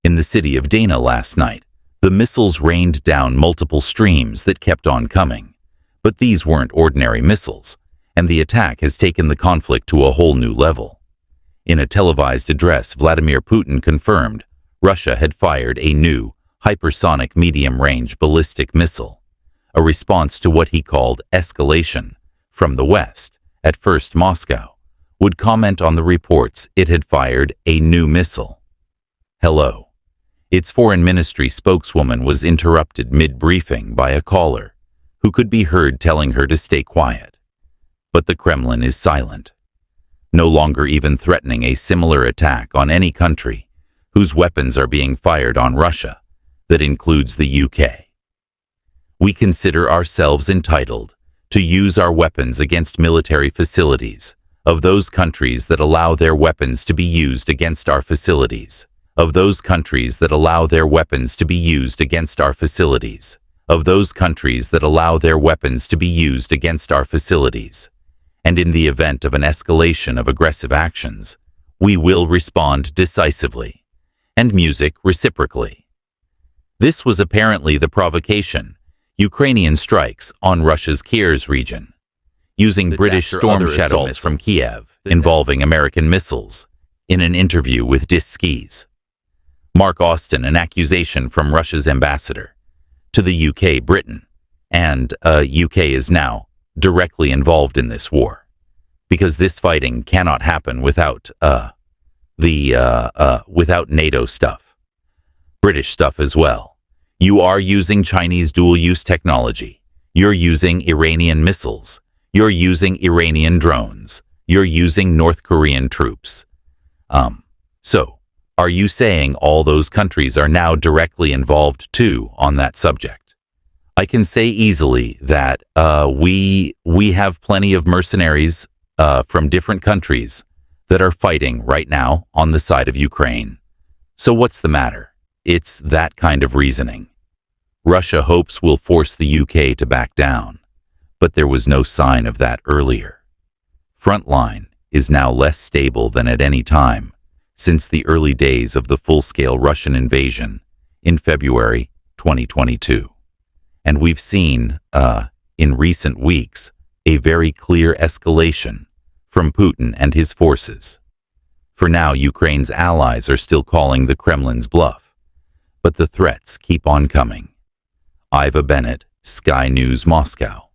In the city of Dana last night, the missiles rained down multiple streams that kept on coming. But these weren't ordinary missiles, and the attack has taken the conflict to a whole new level. In a televised address, Vladimir Putin confirmed Russia had fired a new, hypersonic medium-range ballistic missile, a response to what he called escalation from the West. At first, Moscow would comment on the reports it had fired a new missile. Hello. Its foreign ministry spokeswoman was interrupted mid-briefing by a caller who could be heard telling her to stay quiet. But the Kremlin is silent, no longer even threatening a similar attack on any country whose weapons are being fired on Russia. That includes the UK. We consider ourselves entitled to use our weapons against military facilities of those countries that allow their weapons to be used against our facilities, of those countries that allow their weapons to be used against our facilities, of those countries that allow their weapons to be used against our facilities. And in the event of an escalation of aggressive actions, we will respond decisively, and music reciprocally. This was apparently the provocation: Ukrainian strikes on Russia's Kiev region, using British Storm Shadow missiles from Kiev, involving American missiles. In an interview with Skis, Mark Austin, an accusation from Russia's ambassador to the UK, Britain, and UK is now directly involved in this war, because this fighting cannot happen without without NATO stuff. British stuff as well. You are using Chinese dual-use technology. You're using Iranian missiles. You're using Iranian drones. You're using North Korean troops. So, are you saying all those countries are now directly involved too on that subject? I can say easily that we have plenty of mercenaries from different countries that are fighting right now on the side of Ukraine. So what's the matter? It's that kind of reasoning. Russia hopes will force the UK to back down, but there was no sign of that earlier. Frontline is now less stable than at any time since the early days of the full-scale Russian invasion in February 2022. And we've seen, in recent weeks, a very clear escalation from Putin and his forces. For now, Ukraine's allies are still calling the Kremlin's bluff, but the threats keep on coming. Iva Bennett, Sky News, Moscow.